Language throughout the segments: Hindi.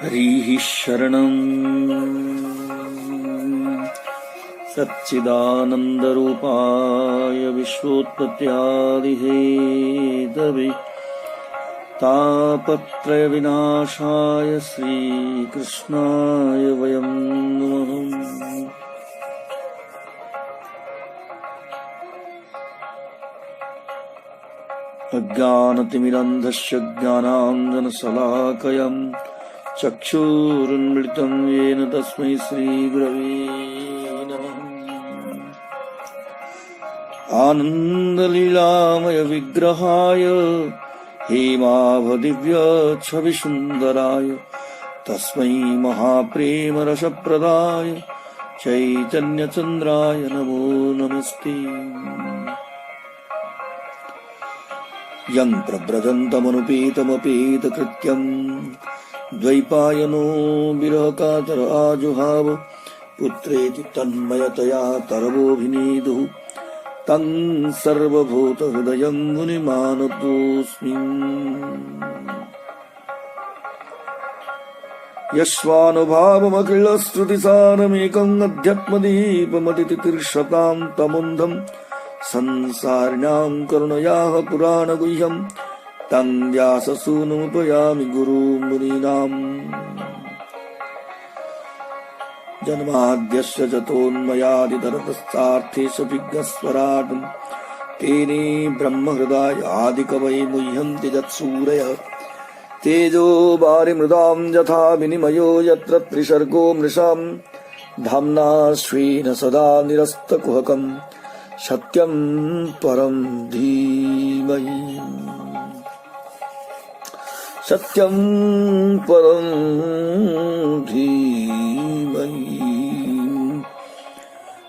हरिः शरणम् सच्चिदानन्दरूपाय विश्वोत्पत्त्यादिहेतवे तापत्रयविनाशाय श्रीकृष्णाय वयं नमः। अज्ञानतिमिरन्धस्य ज्ञानाञ्जनशलाकयम् चक्षुरुन्मिलितं येन तस्मै श्रीगुरवे नमः। आनन्दलीलामय विग्रहाय हेमाभदिव्यच्छविसुन्दराय तस्मै महाप्रेमरसप्रदाय चैतन्यचन्द्राय नमो नमस्ते। यं प्रव्रजन्तमनुपेतमपेतकृत्यम् द्वैपायनो विरहकातर आजुहाव पुत्रेति तन्मयतया तरवोऽभिनेदुः तं सर्वभूतहृदयं मुनिमानतोऽस्मि। यस्वानुभावमखिलश्रुतिसारमेकम् अध्यात्मदीपमतितितिर्षतां तमुन्धं संसारिणां करुणयाः पुराणगुह्यम् तं व्याससूनुमुपयामि गुरुमुनीनाम्। जन्माद्यस्य जतोन्मयादितरतश्चार्थेष्वभिज्ञस्वराट् तेने ब्रह्महृदाय आदिकवये मुह्यन्ति यत्सूरयः तेजो वारिमृदां यथा विनिमयो यत्र त्रिसर्गो मृषाम् धाम्ना स्वेन सदा निरस्तकुहकम् सत्यं परं धीमहि। सत्यं परं धीमहि।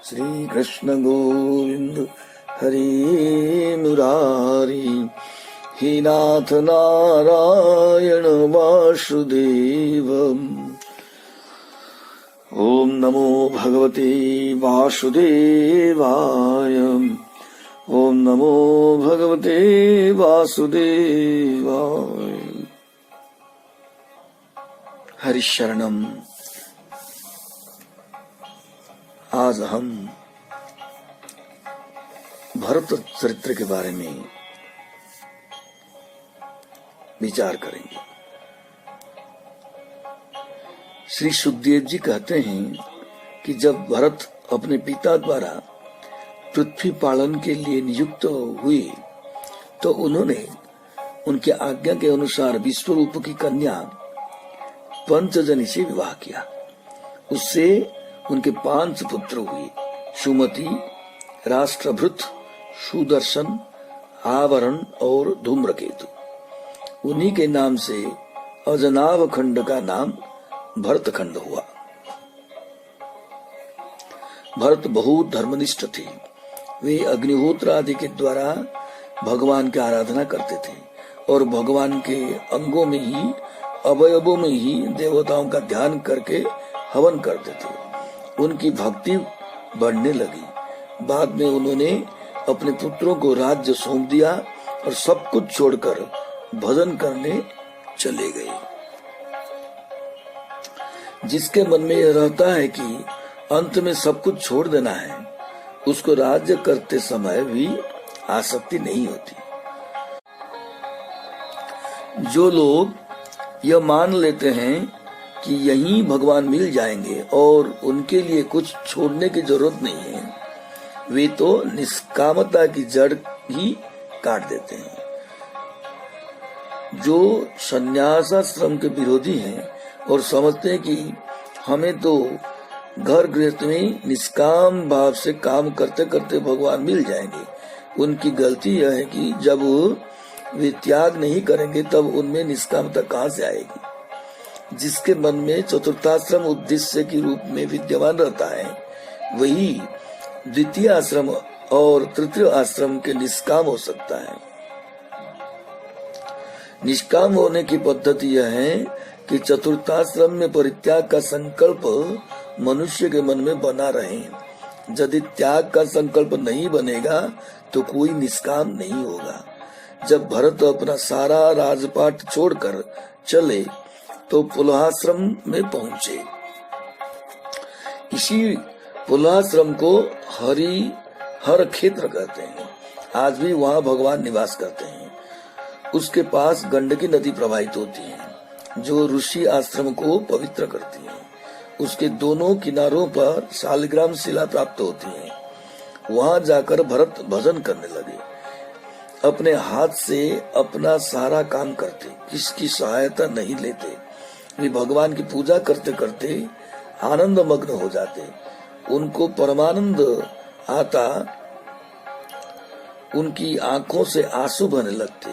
श्री कृष्ण गोविंद हरे मुरारी हे नाथ नारायण वासुदेव। ओम नमो भगवते वासुदेवाय। ओम नमो भगवते वासुदेवाय। हरिशरणम। आज हम भरत चरित्र के बारे में विचार करेंगे। श्री सुखदेव जी कहते हैं कि जब भरत अपने पिता द्वारा पृथ्वी पालन के लिए नियुक्त हुए तो उन्होंने उनके आज्ञा के अनुसार विश्वरूप की कन्या पंचजनी से विवाह किया। उससे उनके 5 पुत्र हुए, सुमति, राष्ट्रभृत, सुदर्शन, आवरण और धूम्रकेतु। उन्हीं के नाम से अजनाव खंड का नाम भरतखंड हुआ। भरत बहुत धर्मनिष्ठ थे। वे अग्निहोत्र आदि के द्वारा भगवान की आराधना करते थे और भगवान के अंगों में ही, अवयवों में ही देवताओं का ध्यान करके हवन करते थे। उनकी भक्ति बढ़ने लगी। बाद में उन्होंने अपने पुत्रों को राज्य सौंप दिया और सब कुछ छोड़कर भजन करने चले गए। जिसके मन में यह रहता है कि अंत में सब कुछ छोड़ देना है, उसको राज्य करते समय भी आसक्ति नहीं होती। जो लोग यह मान लेते हैं कि यहीं भगवान मिल जाएंगे और उनके लिए कुछ छोड़ने की जरूरत नहीं है, वे तो निष्कामता की जड़ ही काट देते हैं। जो संन्यासाश्रम के विरोधी हैं और समझते हैं कि हमें तो घर गृहस्थ में निष्काम भाव से काम करते करते भगवान मिल जाएंगे, उनकी गलती यह है कि जब वे त्याग नहीं करेंगे तब उनमें निष्कामता कहाँ से आएगी। जिसके मन में चतुर्थाश्रम उद्देश्य के रूप में विद्यमान रहता है, वही द्वितीय आश्रम और तृतीय आश्रम के निष्काम हो सकता है। निष्काम होने की पद्धति यह है कि चतुर्थाश्रम में परित्याग का संकल्प मनुष्य के मन में बना रहे। यदि त्याग का संकल्प नहीं बनेगा तो कोई निष्काम नहीं होगा। जब भरत अपना सारा राजपाट छोड़कर चले तो पुलहाश्रम में पहुंचे। इसी पुलहाश्रम को हर क्षेत्र कहते हैं। आज भी वहाँ भगवान निवास करते हैं। उसके पास गंडकी नदी प्रवाहित होती है जो ऋषि आश्रम को पवित्र करती है। उसके दोनों किनारों पर शालिग्राम शिला प्राप्त होती है। वहाँ जाकर भरत भजन करने लगे। अपने हाथ से अपना सारा काम करते, किसकी सहायता नहीं लेते। वे भगवान की पूजा करते करते आनंद मग्न हो जाते। उनको परमानंद आता, उनकी आंखों से आंसू बहने लगते।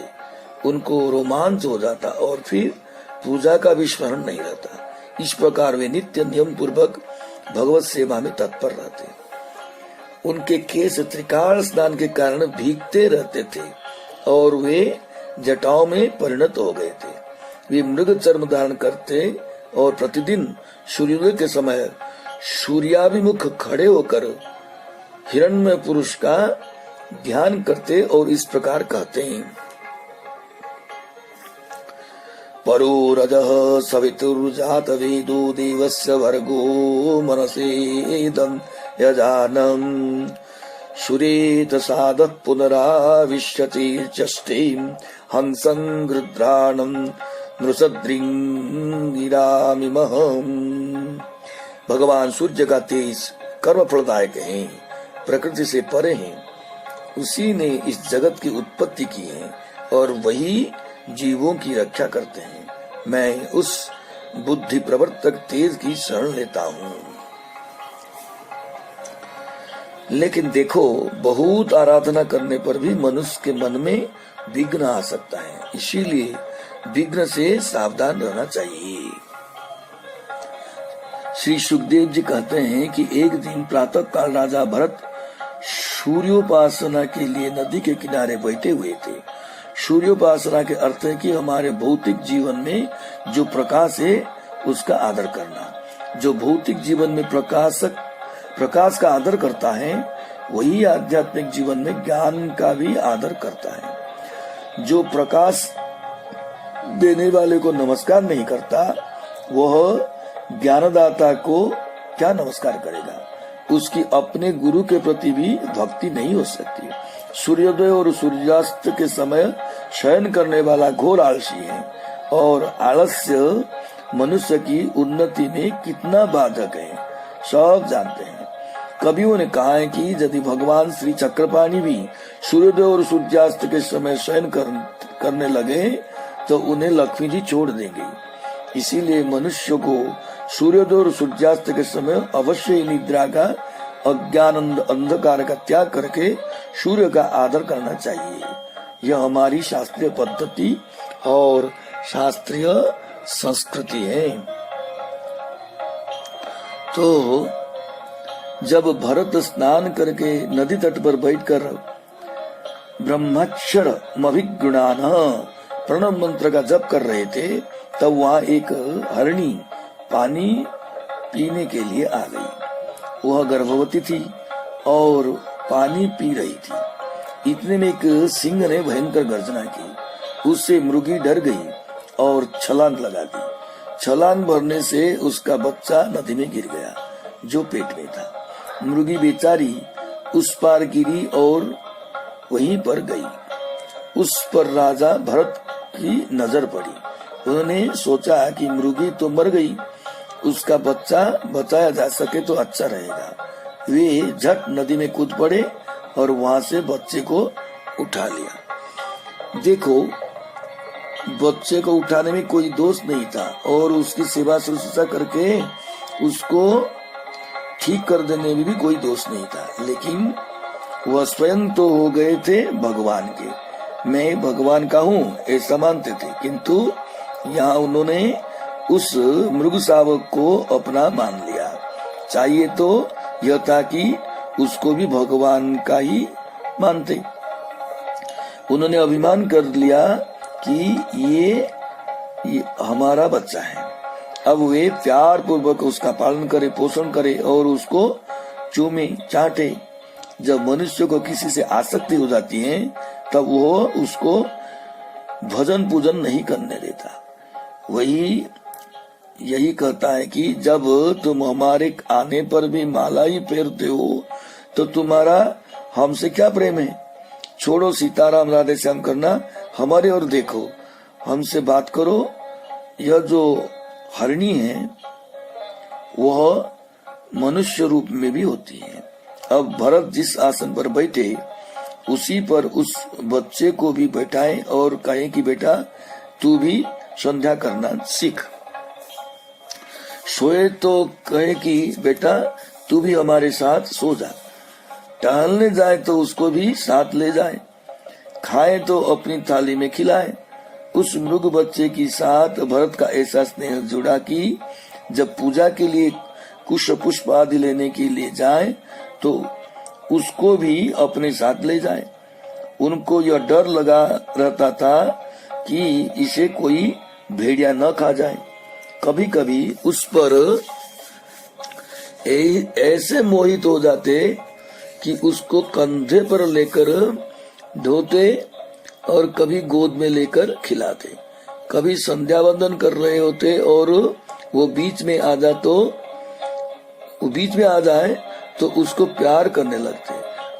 उनको रोमांच हो जाता और फिर पूजा का भी स्मरण नहीं रहता। इस प्रकार वे नित्य नियम पूर्वक भगवत सेवा में तत्पर रहते। उनके केस त्रिकाल स्नान के कारण भीगते रहते थे और वे जटाओं में परिणत हो गए थे। वे मृग चर्म धारण करते और प्रतिदिन सूर्योदय के समय सूर्याभिमुख खड़े होकर हिरण्मय पुरुष का ध्यान करते और इस प्रकार कहते हैं: परो रजः सवितुर्जात वेदो देवस्य भर्गो मनसेदं यजानम् सुरेत साधः पुनराविश्यति चष्टें हंसं गृध्राणं नृसद्रिंगिरामिमहम्। भगवान सूर्य का तेज कर्म फलदायक है, प्रकृति से परे है। उसी ने इस जगत की उत्पत्ति की है और वही जीवों की रक्षा करते हैं। मैं उस बुद्धि प्रवर्तक तेज की शरण लेता हूँ। लेकिन देखो, बहुत आराधना करने पर भी मनुष्य के मन में विघ्न आ सकता है। इसीलिए विघ्न से सावधान रहना चाहिए। श्री सुखदेव जी कहते हैं कि एक दिन प्रातः काल राजा भरत सूर्योपासना के लिए नदी के किनारे बैठे हुए थे। सूर्योपासना के अर्थ है कि हमारे भौतिक जीवन में जो प्रकाश है उसका आदर करना। जो भौतिक जीवन में प्रकाश का आदर करता है वही आध्यात्मिक जीवन में ज्ञान का भी आदर करता है। जो प्रकाश देने वाले को नमस्कार नहीं करता वह ज्ञानदाता को क्या नमस्कार करेगा। उसकी अपने गुरु के प्रति भी भक्ति नहीं हो सकती। सूर्योदय और सूर्यास्त के समय शयन करने वाला घोर आलसी है और आलस्य मनुष्य की उन्नति में कितना बाधक है सब जानते हैं। कवियों ने कहा है कि यदि भगवान श्री चक्रपाणी भी सूर्योदय और सूर्यास्त के समय शयन करने लगे तो उन्हें लक्ष्मी जी छोड़ देंगे। इसीलिए मनुष्य को सूर्योदय और सूर्यास्त के समय अवश्य ही निद्रा का, अज्ञान अंधकार का त्याग करके सूर्य का आदर करना चाहिए। यह हमारी शास्त्रीय पद्धति और शास्त्रीय संस्कृति है। तो जब भरत स्नान करके नदी तट पर बैठकर ब्रह्माक्षर अभिगुणान प्रणव मंत्र का जप कर रहे थे तब वहाँ एक हरिणी पानी पीने के लिए आ गई। वह गर्भवती थी और पानी पी रही थी। इतने में एक सिंह ने भयंकर गर्जना की। उससे मृगी डर गई और छलांग लगा दी। छलांग भरने से उसका बच्चा नदी में गिर गया जो पेट में था। मृगी बेचारी उस पार गिरी और वहीं पर गई। उस पर राजा भरत की नजर पड़ी। उन्होंने सोचा कि मृगी तो मर गई, उसका बच्चा बचाया जा सके तो अच्छा रहेगा। वे झट नदी में कूद पड़े और वहां से बच्चे को उठा लिया। देखो, बच्चे को उठाने में कोई दोष नहीं था और उसकी सेवा शुश्रूषा करके उसको ठीक कर देने में भी कोई दोष नहीं था। लेकिन वह स्वयं तो हो गए थे भगवान के। मैं भगवान का हूँ ऐसा मानते थे, किंतु यहाँ उन्होंने उस मृग शावक को अपना मान लिया। चाहिए तो यह था कि उसको भी भगवान का ही मानते। उन्होंने अभिमान कर लिया कि ये हमारा बच्चा है। अब वे प्यार पूर्वक उसका पालन करे, पोषण करे और उसको चूमे चाटे। जब मनुष्य को किसी से आसक्ति हो जाती है तब वो उसको भजन पूजन नहीं करने देता। वही यही कहता है कि जब तुम हमारे आने पर भी माला ही फेरते हो तो तुम्हारा हमसे क्या प्रेम है। छोड़ो सीताराम राधे श्याम करना, हमारे और देखो, हमसे बात करो। यह जो हरिणी है वह मनुष्य रूप में भी होती है। अब भरत जिस आसन पर बैठे उसी पर उस बच्चे को भी बैठाए और कहे कि बेटा तू भी संध्या करना सीख। सोए तो कहे कि बेटा तू भी हमारे साथ सो जा। टहलने जाए तो उसको भी साथ ले जाए। खाए तो अपनी थाली में खिलाए। उस मृग बच्चे के साथ भरत का ऐसा स्नेह जुड़ा कि जब पूजा के लिए कुश पुष्प आदि लेने के लिए जाए तो उसको भी अपने साथ ले जाए। उनको यह डर लगा रहता था कि इसे कोई भेड़िया न खा जाए। कभी कभी उस पर ऐसे मोहित हो जाते कि उसको कंधे पर लेकर ढोते और कभी गोद में लेकर खिलाते। कभी संध्या वंदन कर रहे होते और वो बीच में आ जाए तो उसको प्यार करने लगते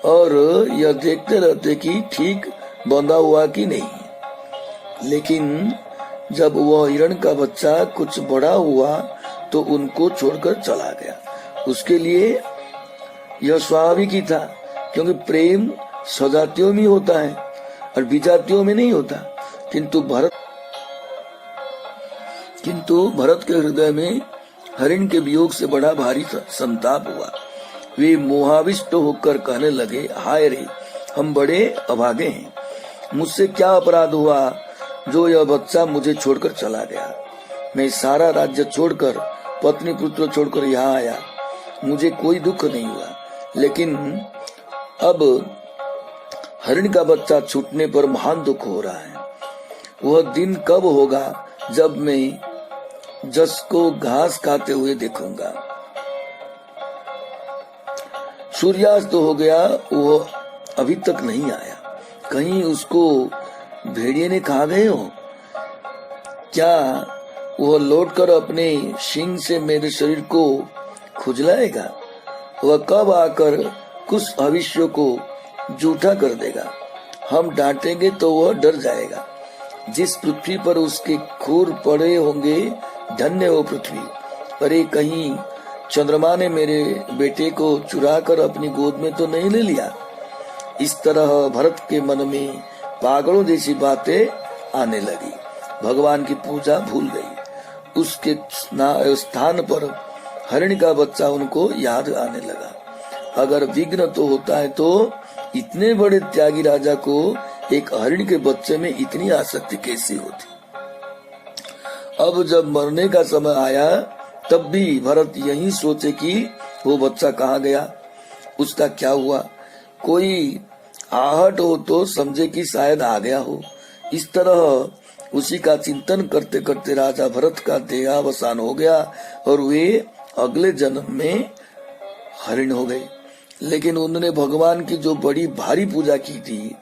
और यह देखते रहते कि ठीक बंधा हुआ कि नहीं। लेकिन जब वह हिरण का बच्चा कुछ बड़ा हुआ तो उनको छोड़कर चला गया। उसके लिए यह स्वाभाविक ही था, क्योंकि प्रेम स्वजातियों में होता है और विजातियों में नहीं होता। किंतु भरत के हृदय में हरिण के वियोग से बड़ा भारी संताप हुआ। वे मोहाविष्ट होकर कहने लगे, हाय रे, हम बड़े अभागे हैं। मुझसे क्या अपराध हुआ जो यह बच्चा मुझे छोड़कर चला गया। मैं सारा राज्य छोड़कर, पत्नी पुत्र छोड़कर यहाँ आया, मुझे कोई दुख नहीं हुआ। लेकिन अब हरिण का बच्चा छूटने पर महान दुख हो रहा है। वह दिन कब होगा जब मैं जस को घास खाते हुए देखूंगा। सूर्यास्त हो गया, वो अभी तक नहीं आया। कहीं उसको भेड़िए ने खा गए हो क्या? वह लौटकर अपने सींग से मेरे शरीर को खुजलाएगा। वह कब आकर कुछ भविष्य को जूठा कर देगा। हम डांटेंगे तो वह डर जाएगा। जिस पृथ्वी पर उसके खूर पड़े होंगे, धन्य हो पृथ्वी। अरे कहीं चंद्रमा ने मेरे बेटे को चुरा कर अपनी गोद में तो नहीं ले लिया। इस तरह भरत के मन में पागलों जैसी बातें आने लगी। भगवान की पूजा भूल गई। उसके स्थान पर हरिण का बच्चा उनको याद आने लगा। अगर विघ्न तो होता है तो इतने बड़े त्यागी राजा को एक हरिण के बच्चे में इतनी आसक्ति कैसी होती। अब जब मरने का समय आया तब भी भरत यही सोचे कि वो बच्चा कहाँ गया, उसका क्या हुआ। कोई आहट हो तो समझे कि शायद आ गया हो। इस तरह उसी का चिंतन करते करते राजा भरत का देहावसान हो गया और वे अगले जन्म में हरिण हो गए। लेकिन उन्होंने भगवान की जो बड़ी भारी पूजा की थी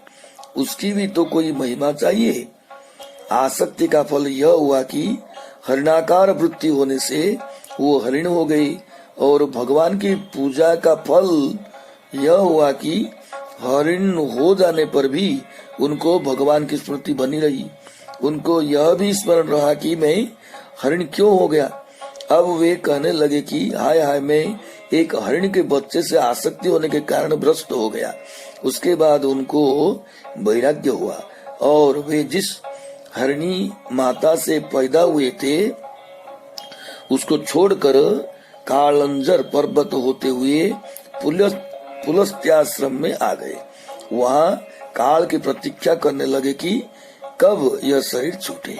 उसकी भी तो कोई महिमा चाहिए। आसक्ति का फल यह हुआ कि हरिणाकार वृत्ति होने से वो हरिण हो गई, और भगवान की पूजा का फल यह हुआ कि हरिण हो जाने पर भी उनको भगवान की स्मृति बनी रही। उनको यह भी स्मरण रहा कि मैं हरिण क्यों हो गया। अब वे कहने लगे कि हाय हाय, मैं एक हरिण के बच्चे से आसक्ति होने के कारण भ्रष्ट हो गया। उसके बाद उनको वैराग्य हुआ और वे जिस हरिणी माता से पैदा हुए थे उसको छोड़कर कालंजर पर्वत होते हुए पुलस्त्याश्रम में आ गए। वहाँ काल की प्रतीक्षा करने लगे कि कब यह शरीर छूटे।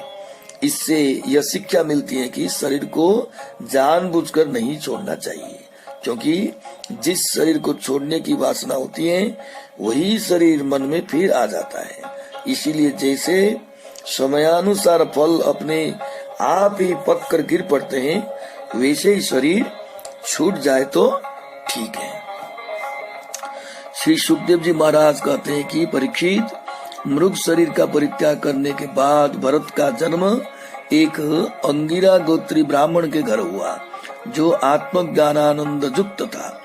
इससे यह शिक्षा मिलती है कि शरीर को जानबूझकर नहीं छोड़ना चाहिए, क्योंकि जिस शरीर को छोड़ने की वासना होती है वही शरीर मन में फिर आ जाता है। इसीलिए जैसे समयानुसार फल अपने आप ही पक कर गिर पड़ते हैं, वैसे ही शरीर छूट जाए तो ठीक है। श्री सुखदेव जी महाराज कहते हैं कि परीक्षित, मृग शरीर का परित्याग करने के बाद भरत का जन्म एक अंगिरा गोत्री ब्राह्मण के घर हुआ जो आत्मज्ञानानंद युक्त था।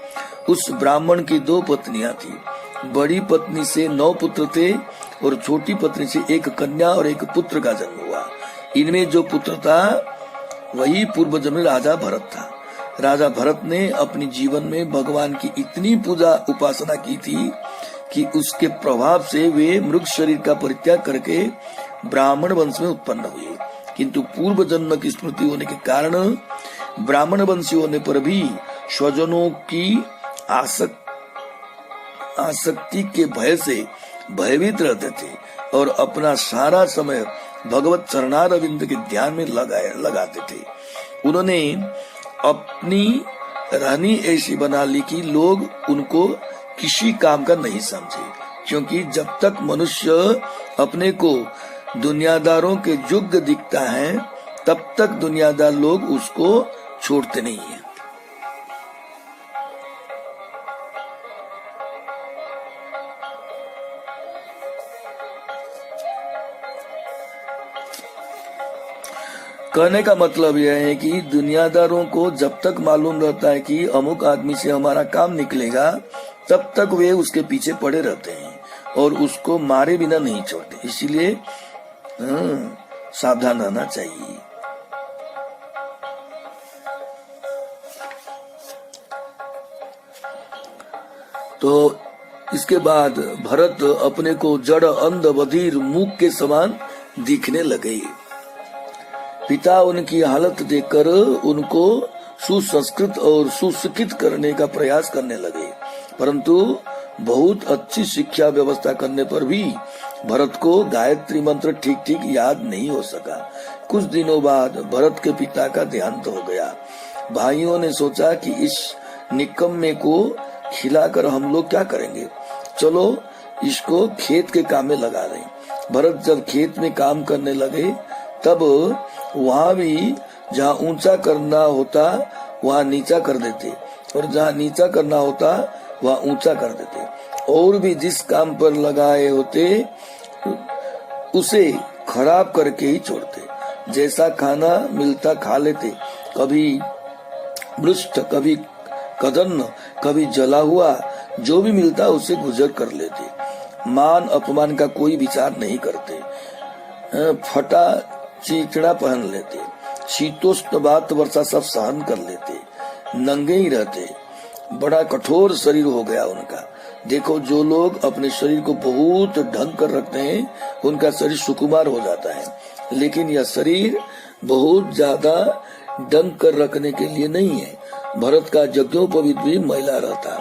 उस ब्राह्मण की 2 पत्नियां थी। बड़ी पत्नी से 9 पुत्र थे और छोटी पत्नी से 1 कन्या और 1 पुत्र का जन्म हुआ। इनमें जो पुत्र था वही पूर्व जन्म राजा भरत था। राजा भरत ने अपने जीवन में भगवान की इतनी पूजा उपासना की थी कि उसके प्रभाव से वे मृग शरीर का परित्याग करके ब्राह्मण वंश में उत्पन्न हुए। किंतु पूर्व जन्म की स्मृति होने के कारण ब्राह्मण वंशी होने पर भी स्वजनों की आसक्ति के भय से भयभीत रहते थे और अपना सारा समय भगवत चरणारविंद के ध्यान में लगाते थे। उन्होंने अपनी रहनी ऐसी बना ली कि लोग उनको किसी काम का नहीं समझे, क्योंकि जब तक मनुष्य अपने को दुनियादारों के योग्य दिखता है तब तक दुनियादार लोग उसको छोड़ते नहीं है। कहने का मतलब यह है कि दुनियादारों को जब तक मालूम रहता है कि अमुक आदमी से हमारा काम निकलेगा तब तक वे उसके पीछे पड़े रहते हैं और उसको मारे बिना नहीं छोड़ते। इसीलिए सावधान रहना चाहिए। तो इसके बाद भरत अपने को जड़ अंध बधिर मूक के समान दिखने लगे। पिता उनकी हालत देखकर उनको सुसंस्कृत और सुशिक्षित करने का प्रयास करने लगे, परंतु बहुत अच्छी शिक्षा व्यवस्था करने पर भी भरत को गायत्री मंत्र ठीक ठीक याद नहीं हो सका। कुछ दिनों बाद भरत के पिता का देहांत हो गया। भाइयों ने सोचा कि इस निकम्मे को खिलाकर हम लोग क्या करेंगे, चलो इसको खेत के काम में लगा दें। भरत जब खेत में काम करने लगे तब वहाँ भी जहाँ ऊंचा करना होता वहाँ नीचा कर देते और जहाँ नीचा करना होता वहाँ ऊंचा कर देते, और भी जिस काम पर लगाए होते उसे खराब करके ही छोड़ते। जैसा खाना मिलता खा लेते, कभी मृष्ट, कभी कदन्न, कभी जला हुआ, जो भी मिलता उसे गुजर कर लेते। मान अपमान का कोई विचार नहीं करते। फटा चिकड़ा पहन लेते, शीतोष्ण बात वर्षा सब सहन कर लेते, नंगे ही रहते। बड़ा कठोर शरीर हो गया उनका। देखो, जो लोग अपने शरीर को बहुत ढंग कर रखते हैं उनका शरीर सुकुमार हो जाता है, लेकिन यह शरीर बहुत ज्यादा ढंग कर रखने के लिए नहीं है। भरत का यज्ञोपवीत भी मैला रहता।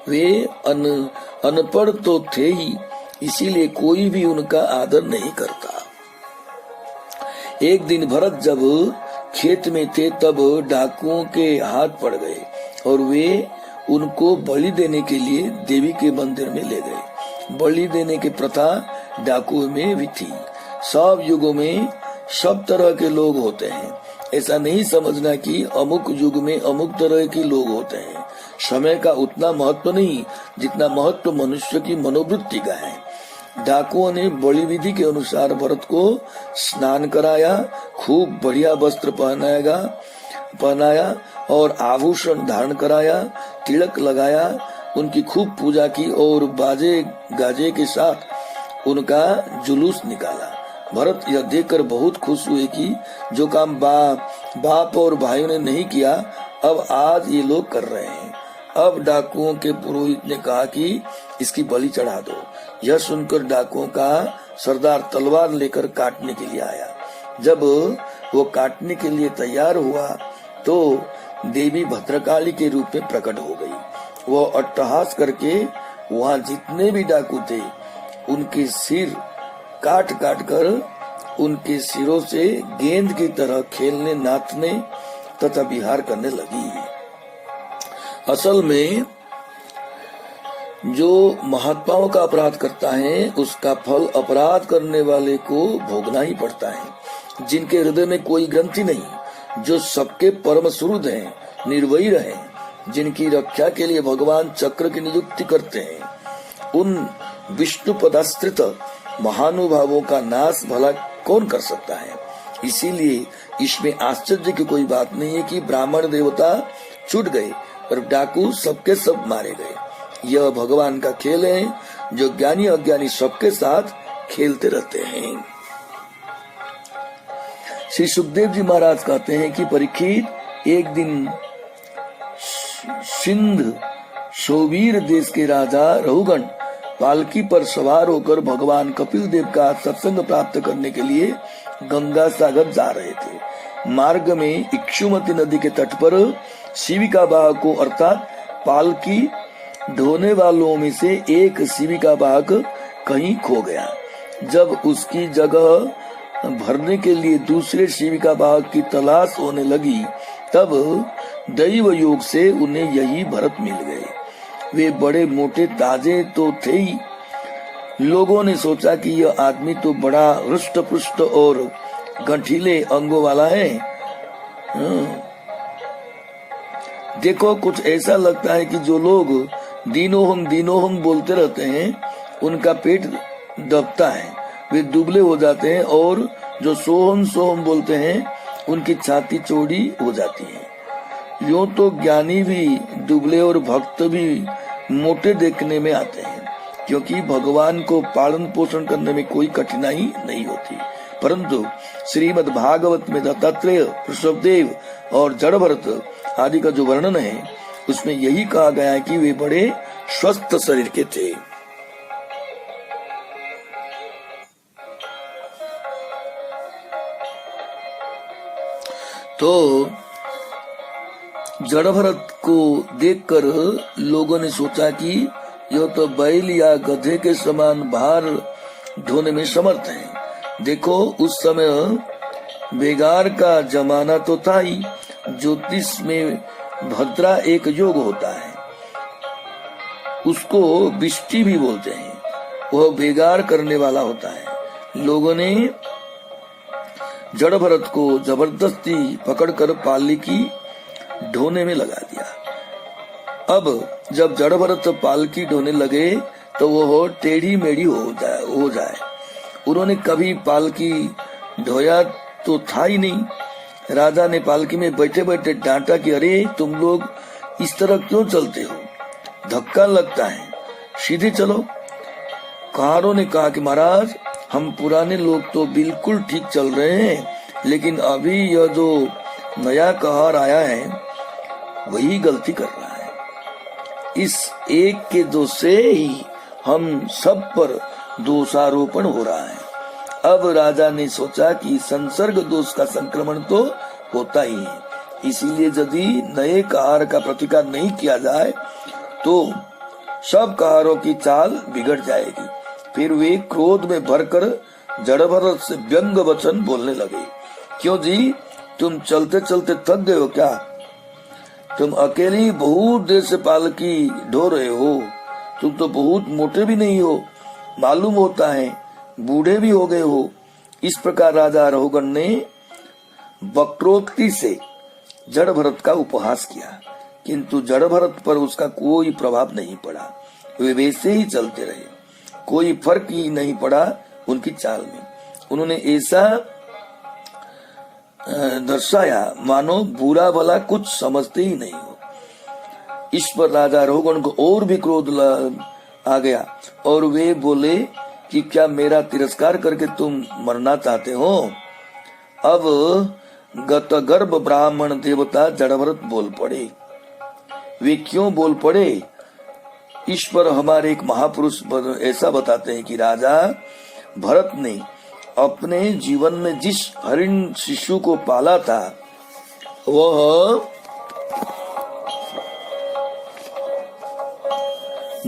वे अनपढ़ तो थे ही, इसीलिए कोई भी उनका आदर नहीं करता। एक दिन भरत जब खेत में थे तब डाकुओं के हाथ पड़ गए और वे उनको बलि देने के लिए देवी के मंदिर में ले गए। बलि देने की प्रथा डाकुओं में भी थी। सब युगों में सब तरह के लोग होते हैं। ऐसा नहीं समझना कि अमुक युग में अमुक तरह के लोग होते हैं। समय का उतना महत्व नहीं जितना महत्व मनुष्य की मनोवृत्ति का है। डाकुओं ने बलि विधि के अनुसार भरत को स्नान कराया, खूब बढ़िया वस्त्र पहनाया और आभूषण धारण कराया, तिलक लगाया, उनकी खूब पूजा की और बाजे गाजे के साथ उनका जुलूस निकाला। भरत यह देखकर बहुत खुश हुए कि जो काम बाप और भाइयों ने नहीं किया अब आज ये लोग कर रहे हैं। अब डाकुओं के पुरोहित ने कहा कि इसकी बलि चढ़ा दो। यह सुनकर डाकुओं का सरदार तलवार लेकर काटने के लिए आया। जब वो काटने के लिए तैयार हुआ तो देवी भद्रकाली के रूप में प्रकट हो गई। वो अट्टहास करके वहाँ जितने भी डाकू थे उनके सिर काट काट कर उनके सिरों से गेंद की तरह खेलने, नाचने तथा विहार करने लगी। असल में जो महात्माओं का अपराध करता है उसका फल अपराध करने वाले को भोगना ही पड़ता है। जिनके हृदय में कोई ग्रंथि नहीं, जो सबके परम सुहृद हैं, निर्वैर हैं, जिनकी रक्षा के लिए भगवान चक्र की नियुक्ति करते हैं, उन विष्णु पदाश्रित महानुभावों का नाश भला कौन कर सकता है। इसीलिए इसमें आश्चर्य की कोई बात नहीं है कि ब्राह्मण देवता छूट गए और डाकू सबके सब मारे गए। यह भगवान का खेल है जो ज्ञानी अज्ञानी सबके साथ खेलते रहते हैं। श्री सुखदेव जी महाराज कहते हैं कि परीक्षित, एक दिन सिंध सोवीर देश के राजा रहुगण पालकी पर सवार होकर भगवान कपिल देव का सत्संग प्राप्त करने के लिए गंगा सागर जा रहे थे। मार्ग में इक्षुमती नदी के तट पर शिविका वाहक को अर्थात पालकी ढोने वालों में से एक शिविका वाहक कहीं खो गया। जब उसकी जगह भरने के लिए दूसरे शिविका वाहक की तलाश होने लगी, तब दैव योग से उन्हें यही भरत मिल गए। वे बड़े मोटे ताजे तो थे ही। लोगों ने सोचा कि यह आदमी तो बड़ा हृष्ट पुष्ट और गठीले अंगों वाला है। देखो, कुछ ऐसा लगता है कि जो लोग दीनो हम बोलते रहते हैं, उनका पेट दबता है, वे दुबले हो जाते हैं, और जो सोहम बोलते हैं, उनकी छाती चौड़ी हो जाती है। यूं तो ज्ञानी भी दुबले और भक्त भी मोटे देखने में आते हैं, क्योंकि भगवान को पालन पोषण करने में कोई कठिनाई नहीं होती। परंतु श्रीमद् भागवत में दत्तात्रेय, ऋषभदेव और जड़ भरत आदि का जो वर्णन है, उसमें यही कहा गया है कि वे बड़े स्वस्थ शरीर के थे। तो जड़ भरत को देखकर लोगों ने सोचा कि यह तो बैल या गधे के समान भार ढोने में समर्थ है। देखो, उस समय बेगार का जमाना तो था ही। ज्योतिष में भद्रा एक योग होता है, उसको बिष्टि भी बोलते हैं। वह बेगार करने वाला होता है। लोगों ने जड़ भरत को जबरदस्ती पकड़कर पालकी ढोने में लगा दिया। अब जब जड़ भरत पालकी ढोने लगे तो वह टेढ़ी मेढ़ी हो जाए। उन्होंने कभी पालकी ढोया तो था ही नहीं। राजा ने पालकी में बैठे बैठे डांटा कि अरे, तुम लोग इस तरह क्यों चलते हो, धक्का लगता है, सीधे चलो। कहारों ने कहा कि महाराज, हम पुराने लोग तो बिल्कुल ठीक चल रहे हैं, लेकिन अभी यह जो नया कहार आया है वही गलती कर रहा है। इस एक के दोष से ही हम सब पर दोषारोपण हो रहा है। अब राजा ने सोचा कि संसर्ग दोष का संक्रमण तो होता ही है, इसीलिए यदि नए कहार का प्रतिकार नहीं किया जाए तो सब कहारों की चाल बिगड़ जाएगी। फिर वे क्रोध में भरकर जड़ भरत से व्यंग वचन बोलने लगे। क्यों जी, तुम चलते चलते थक गए हो क्या? तुम अकेली बहुत देर से पालकी ढो रहे हो। तुम तो बहुत मोटे भी नहीं हो, मालूम होता है बूढ़े भी हो गए हो। इस प्रकार राजा रहुगण ने वक्रोक्ति से जड़ भरत का उपहास किया, किंतु जड़ भरत पर उसका कोई प्रभाव नहीं पड़ा। वे वैसे ही चलते रहे, कोई फर्क ही नहीं पड़ा उनकी चाल में। उन्होंने ऐसा दर्शाया मानो बुरा भला कुछ समझते ही नहीं हो। इस पर राजा रहुगण को और भी क्रोध आ गया और वे बोले कि क्या मेरा तिरस्कार करके तुम मरना चाहते हो? अब गतगर्भ ब्राह्मण देवता जड़ भरत बोल पड़े। वे क्यों बोल पड़े, इस पर हमारे एक महापुरुष ऐसा बताते हैं कि राजा भरत ने अपने जीवन में जिस हरिण शिशु को पाला था वह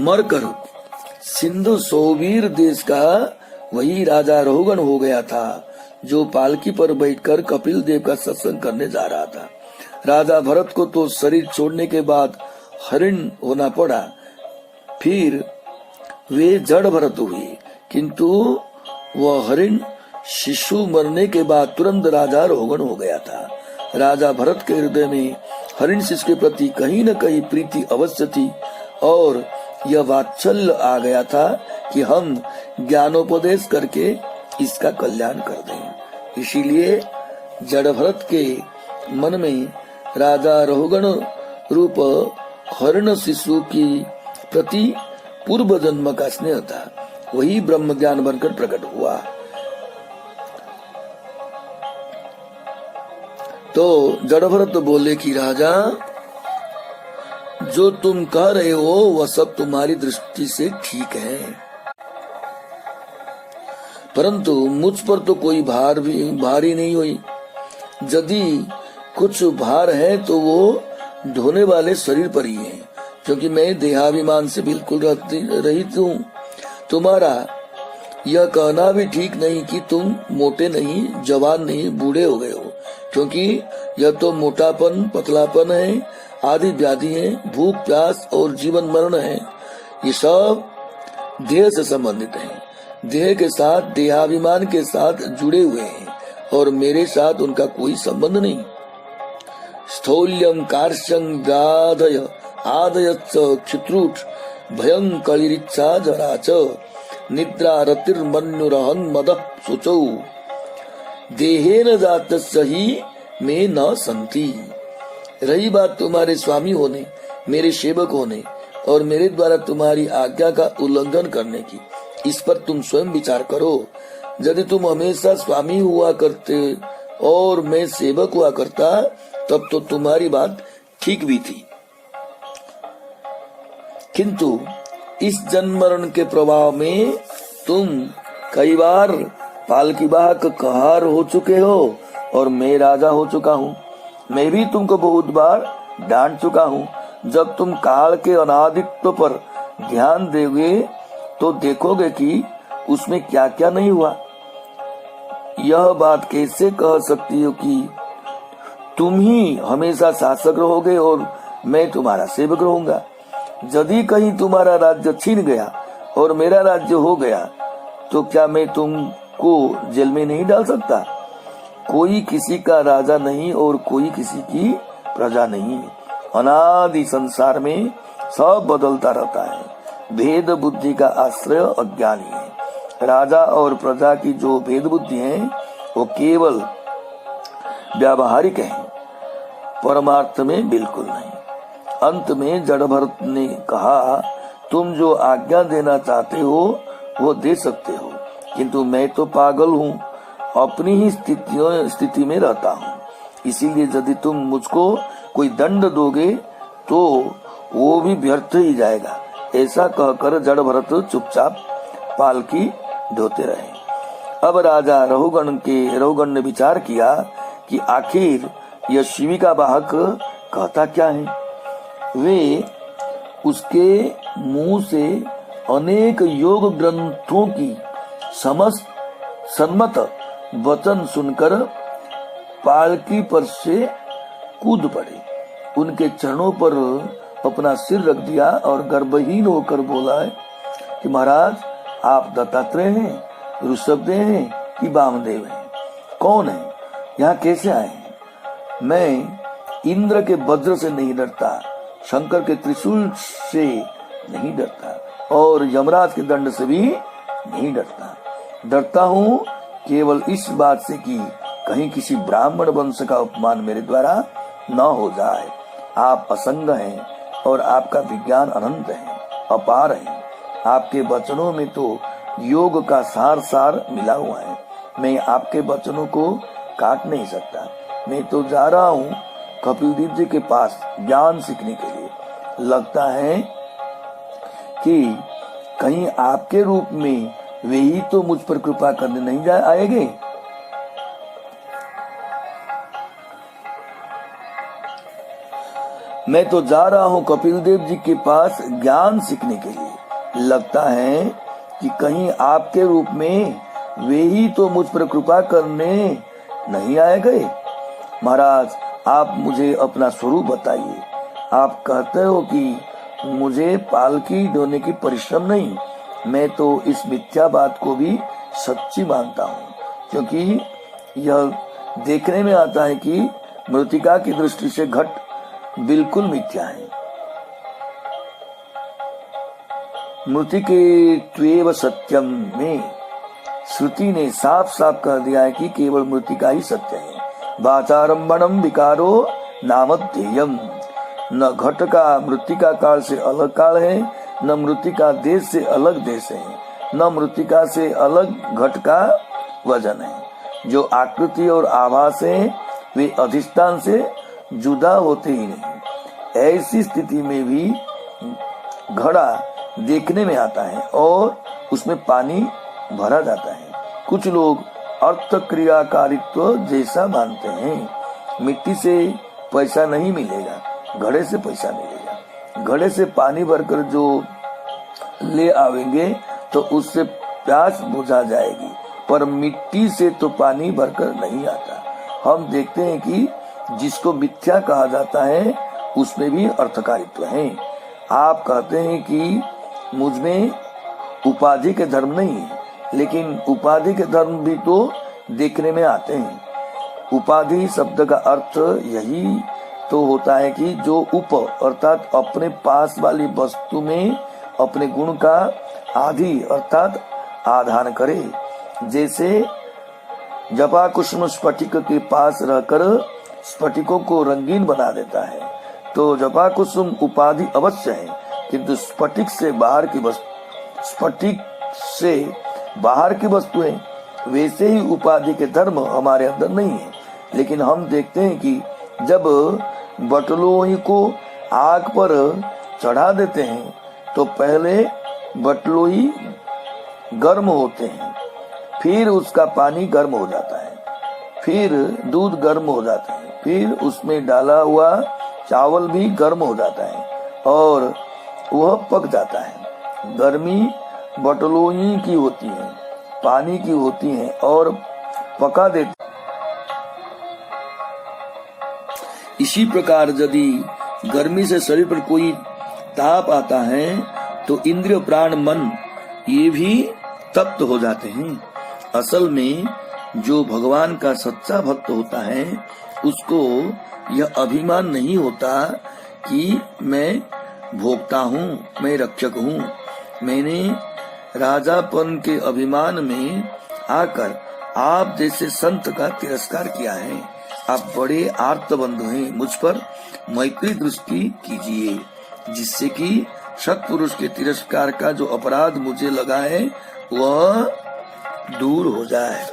मरकर सिंधु सोवीर देश का वही राजा रहुगण हो गया था, जो पालकी पर बैठकर कपिल देव का सत्संग करने जा रहा था। राजा भरत को तो शरीर छोड़ने के बाद हरिण होना पड़ा, फिर वे जड़ भरत हुए, किंतु वह हरिण शिशु मरने के बाद तुरंत राजा रहुगण हो गया था। राजा भरत के हृदय में हरिण शिशु के प्रति कहीं न कहीं प्रीति अवश्य थी और यह वात्सल्य आ गया था कि हम ज्ञानोपदेश करके इसका कल्याण कर दें। इसीलिए जड़ भरत के मन में राजा रहुगण रूप हरण शिशु की प्रति पूर्व जन्म का स्नेह था, वही ब्रह्म ज्ञान बनकर प्रकट हुआ। तो जड़ भरत बोले कि राजा, जो तुम कह रहे हो वह सब तुम्हारी दृष्टि से ठीक है, परंतु मुझ पर तो कोई भारी नहीं हुई। यदि कुछ भार है तो वो ढोने वाले शरीर पर ही है, क्योंकि मैं देहाभिमान से बिल्कुल रहित हूँ। तुम्हारा यह कहना भी ठीक नहीं कि तुम मोटे नहीं, जवान नहीं, बूढ़े हो गए हो, क्योंकि यह तो मोटापन, पतलापन है, आदि व्याधि है, भूख प्यास और जीवन मरण है। ये सब देह से संबंधित है, देह के साथ, देहाभिमान के साथ जुड़े हुए हैं और मेरे साथ उनका कोई संबंध नहीं। स्थौल्यम कार्श्यं व्याधय आदयच्च क्षुत्रुट भयं कलिरिच्छा जरा च निद्रा रतिर्मन्युरहं मदः शुचौ देहेन जातस्य ही में न संति। रही बात तुम्हारे स्वामी होने, मेरे सेवक होने और मेरे द्वारा तुम्हारी आज्ञा का उल्लंघन करने की, इस पर तुम स्वयं विचार करो। यदि तुम हमेशा स्वामी हुआ करते और मैं सेवक हुआ करता, तब तो तुम्हारी बात ठीक भी थी, किंतु इस जन्म मरण के प्रभाव में तुम कई बार पालकी वाहक कहार हो चुके हो और मैं राजा हो चुका हूँ। मैं भी तुमको बहुत बार डांट चुका हूँ। जब तुम काल के अनादित्व पर ध्यान दोगे तो देखोगे कि उसमें क्या क्या नहीं हुआ। यह बात कैसे कह सकती हो कि तुम ही हमेशा शासक रहोगे और मैं तुम्हारा सेवक रहूंगा। यदि कहीं तुम्हारा राज्य छीन गया और मेरा राज्य हो गया तो क्या मैं तुमको जेल में नहीं डाल सकता? कोई किसी का राजा नहीं और कोई किसी की प्रजा नहीं। अनादि संसार में सब बदलता रहता है। भेद बुद्धि का आश्रय अज्ञानी है। राजा और प्रजा की जो भेद बुद्धि है वो केवल व्यावहारिक है, परमार्थ में बिल्कुल नहीं। अंत में जड़ भरत ने कहा, तुम जो आज्ञा देना चाहते हो वो दे सकते हो, किंतु मैं तो पागल हूँ, अपनी ही स्थिति में रहता हूँ। इसीलिए यदि तुम मुझको कोई दंड दोगे तो वो भी व्यर्थ ही जाएगा। ऐसा कहकर जड़ भरत चुपचाप पालकी ढोते रहे। अब राजा रहुगण ने विचार किया कि आखिर यह शिविका वाहक कहता क्या है। वे उसके मुंह से अनेक योग ग्रंथों की सम्मत वचन सुनकर पालकी पर से कूद पड़े, उनके चरणों पर अपना सिर रख दिया और गर्भहीन होकर बोला है कि महाराज, आप दत्तात्रेय हैं, ऋषभदेव हैं कि वामदेव हैं? कौन है? यहाँ कैसे आए हैं? मैं इंद्र के वज्र से नहीं डरता, शंकर के त्रिशूल से नहीं डरता और यमराज के दंड से भी नहीं डरता। डरता हूँ केवल इस बात से कि कहीं किसी ब्राह्मण वंश का अपमान मेरे द्वारा न हो जाए। आप असंग हैं और आपका विज्ञान अनंत है, अपार है। आपके वचनों में तो योग का सार मिला हुआ है। मैं आपके वचनों को काट नहीं सकता। मैं तो जा रहा हूँ कपिलदेव जी के पास ज्ञान सीखने के लिए। लगता है कि कहीं आपके रूप में वे ही तो मुझ पर कृपा करने नहीं आएंगे। मैं तो जा रहा हूँ कपिलदेव जी के पास ज्ञान सीखने के लिए। लगता है कि कहीं आपके रूप में वे ही तो मुझ पर कृपा करने नहीं आएंगे। महाराज, आप मुझे अपना स्वरूप बताइए। आप कहते हो कि मुझे पालकी ढोने की परिश्रम नहीं। मैं तो इस मिथ्या बात को भी सच्ची मानता हूँ, क्योंकि यह देखने में आता है कि मृतिका की दृष्टि से घट बिल्कुल मिथ्या है। मृतिके त्वेव सत्यम में श्रुति ने साफ साफ कह दिया है कि केवल मृतिका ही सत्य है। वाचारंभणम विकारो नामध्येयम। न घट का मृत्तिका काल से अलग काल है, न मृत्तिका देश से अलग देश है, न मृत्तिका से अलग घट का वजन है। जो आकृति और आभास है वे अधिष्ठान से जुदा होते ही नहीं। ऐसी स्थिति में भी घड़ा देखने में आता है और उसमें पानी भरा जाता है। कुछ लोग अर्थ क्रियाकारित्व जैसा मानते हैं। मिट्टी से पैसा नहीं मिलेगा, घड़े से पैसा मिलेगा। घड़े से पानी भरकर जो ले आवेंगे तो उससे प्यास बुझा जाएगी, पर मिट्टी से तो पानी भरकर नहीं आता। हम देखते हैं कि जिसको मिथ्या कहा जाता है उसमें भी अर्थकारित्व है। आप कहते हैं कि मुझमें उपाधि के धर्म नहीं है, लेकिन उपाधि के धर्म भी तो देखने में आते हैं। उपाधि शब्द का अर्थ यही तो होता है कि जो उप अर्थात अपने पास वाली वस्तु में अपने गुण का आदि अर्थात आधान करे। जैसे जपा कुसुम स्फटिक के पास रहकर स्फटिकों को रंगीन बना देता है, तो जपा कुसुम उपाधि अवश्य है, किंतु स्फटिक से बाहर की वस्तु है। वैसे ही उपाधि के धर्म हमारे अंदर नहीं है। लेकिन हम देखते हैं कि जब बटलोई को आग पर चढ़ा देते हैं तो पहले बटलोई गर्म होते हैं, फिर उसका पानी गर्म हो जाता है, फिर दूध गर्म हो जाता है, फिर उसमें डाला हुआ चावल भी गर्म हो जाता है और वह पक जाता है। गर्मी बटलोई की होती है, पानी की होती है और पका देती। इसी प्रकार यदि गर्मी से शरीर पर कोई ताप आता है तो इंद्रिय प्राण मन ये भी तप्त हो जाते हैं। असल में जो भगवान का सच्चा भक्त होता है उसको यह अभिमान नहीं होता कि मैं भोक्ता हूँ, मैं रक्षक हूँ। मैंने राजापन के अभिमान में आकर आप जैसे संत का तिरस्कार किया है। आप बड़े आर्त बंधु हैं, मुझ पर मैत्री दृष्टि कीजिए, जिससे कि सत्पुरुष के तिरस्कार का जो अपराध मुझे लगा है वह दूर हो जाए।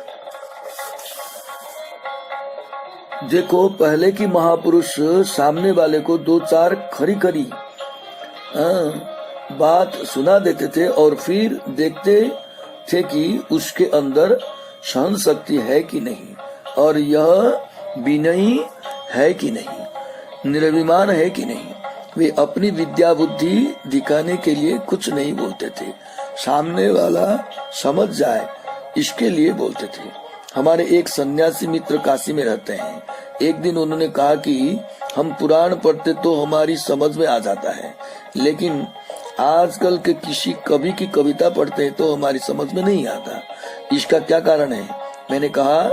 देखो, पहले की महापुरुष सामने वाले को दो चार खरी खरी बात सुना देते थे और फिर देखते थे कि उसके अंदर सहन शक्ति है कि नहीं, और यह विनयी है कि नहीं, निर्विमान है कि नहीं। वे अपनी विद्या बुद्धि दिखाने के लिए कुछ नहीं बोलते थे, सामने वाला समझ जाए इसके लिए बोलते थे। हमारे एक सन्यासी मित्र काशी में रहते हैं। एक दिन उन्होंने कहा कि हम पुराण पढ़ते तो हमारी समझ में आ जाता है, लेकिन आजकल के किसी कवि की कविता पढ़ते हैं तो हमारी समझ में नहीं आता। इसका क्या कारण है? मैंने कहा,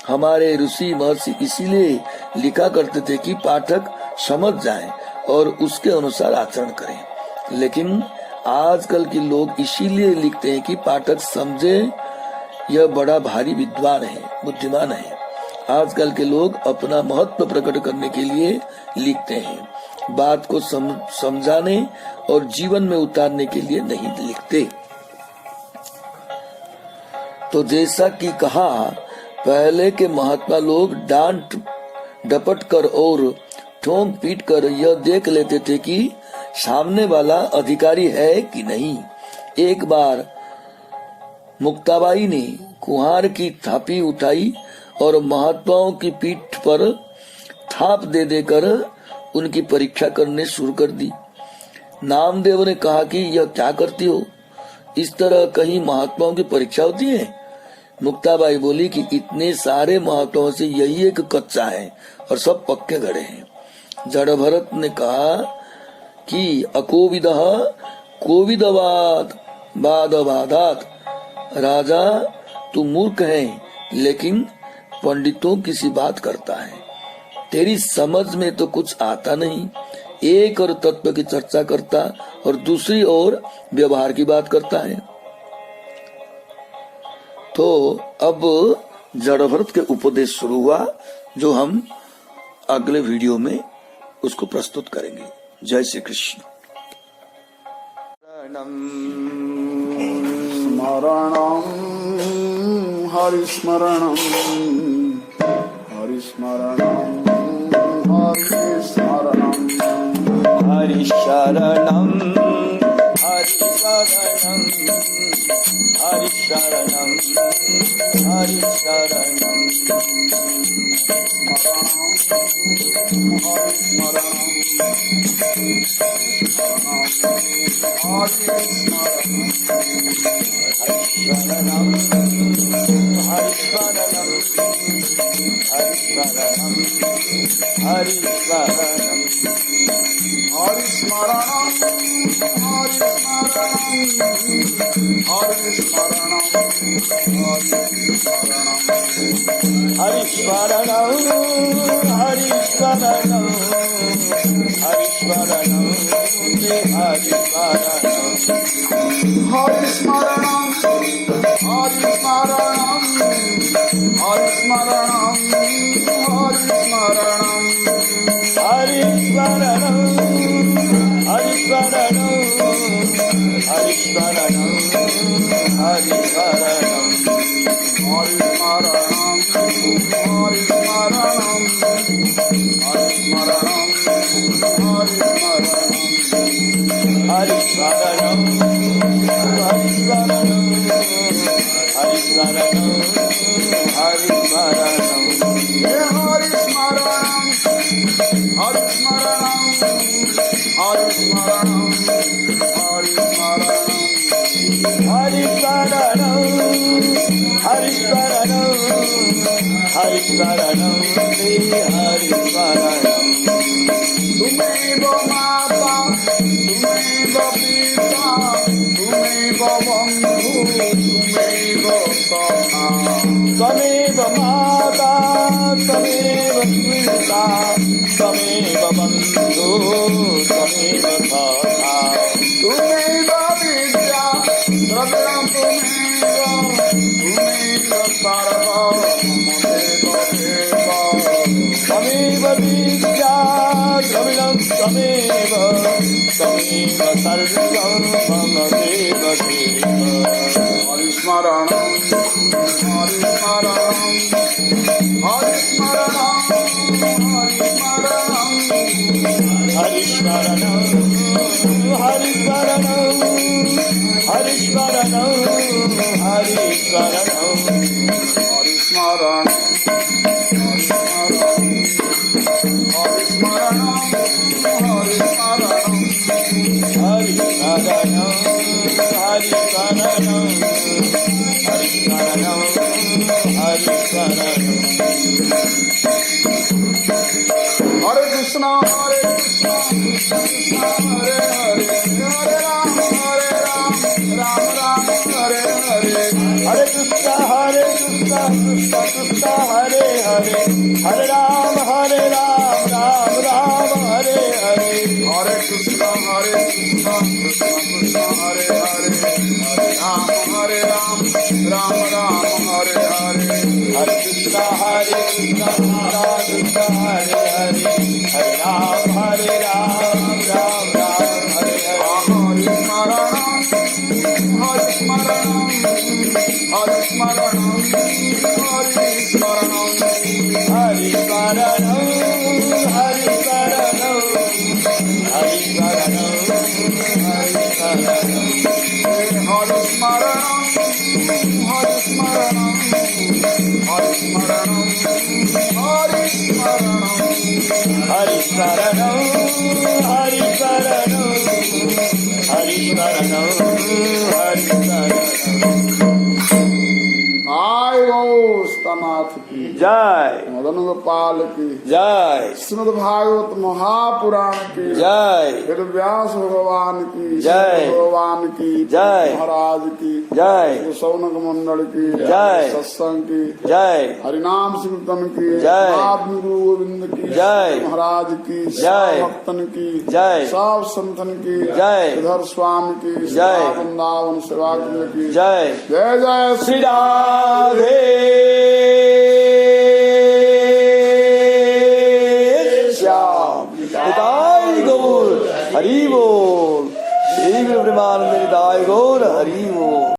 हमारे ऋषि महर्षि इसीलिए लिखा करते थे कि पाठक समझ जाएं और उसके अनुसार आचरण करें, लेकिन आजकल के लोग इसीलिए लिखते हैं कि पाठक समझे यह बड़ा भारी विद्वान है, बुद्धिमान है। आजकल के लोग अपना महत्व प्रकट करने के लिए लिखते हैं, बात को समझाने और जीवन में उतारने के लिए नहीं लिखते। तो जैसा कि कहा, पहले के महात्मा लोग डांट डपट कर और ठोंक पीट कर यह देख लेते थे कि सामने वाला अधिकारी है कि नहीं। एक बार मुक्ताबाई ने कुम्हार की थापी उठाई और महात्माओं की पीठ पर थाप दे देकर उनकी परीक्षा करने शुरू कर दी। नामदेव ने कहा कि यह क्या करती हो, इस तरह कहीं महात्माओं की परीक्षा होती है? मुक्ताबाई बोली कि इतने सारे महात्माओं से यही एक कच्चा है और सब पक्के घड़े हैं। जड़ भरत ने कहा कि अकोविदः कोविदवाद वादवादात। राजा तू मूर्ख है, लेकिन पंडितों की सी बात करता है। तेरी समझ में तो कुछ आता नहीं। एक और तत्व की चर्चा करता और दूसरी ओर व्यवहार की बात करता है। तो अब जड़ भरत के उपदेश शुरू हुआ जो हम अगले वीडियो में उसको प्रस्तुत करेंगे। जय श्री कृष्ण। स्मरणं हरिस्मरणं हरिस्मरणं हरिस्मरणं हरिशरणं हरिशरणं हरिशरणं हरिशरणं हरिशरणं हरिशरणं हरिशरणं हरिशरणं तुमेव माता तुमेव पिता तुमेव बन्धु तुमेव सखा त्वमेव माता त्वमेव पिता त्वमेव बन्धु त्वमेव सखा तुमेव विद्या द्रव्यं तुमेव सर्वं त्वमेव विद्या द्रविणं त्वमेव त्वमेव सर्वं मम देव देव हरिस्मरणं हरिस्मरणं हरिस्मरणं हरिस्मरणं हरिस्मरणं हरिस्मरणं हरिस्मरणं हरिस्मरणं Hare Krishna, Hare Krishna, Krishna Krishna, Hare Hare, Hare Ram, Ram Ram, Hare Hare. Hare Krishna, Krishna Krishna, Hare Hare, Hare Ram, Ram Ram, Hare Hare. Hare Krishna, Krishna Krishna, Hare Hare, Hare Ram, Ram Ram, Hare Hare. Hare Krishna, Krishna Krishna, Hare Hare, Hare Ram, Ram Ram, Hare Hare. Hare जय मदन गोपाल की जय श्रीमद् भागवत महापुराण की जय वेद व्यास भगवान की जय भगवान की जय महाराज की जय सौनक मंडल की जय सत्संग की जय हरिनाम कीर्तन की जय आत्म गुरु गोविंद की जय महाराज की जय भक्तन की जय सब संतन की जय इधर स्वामी की जय वृंदावन सेवा केंद्र की जय जय जय श्री राधे निताय गौर हरि बोल। श्री गुरु प्रेमानंद निताय गौर हरि बोल।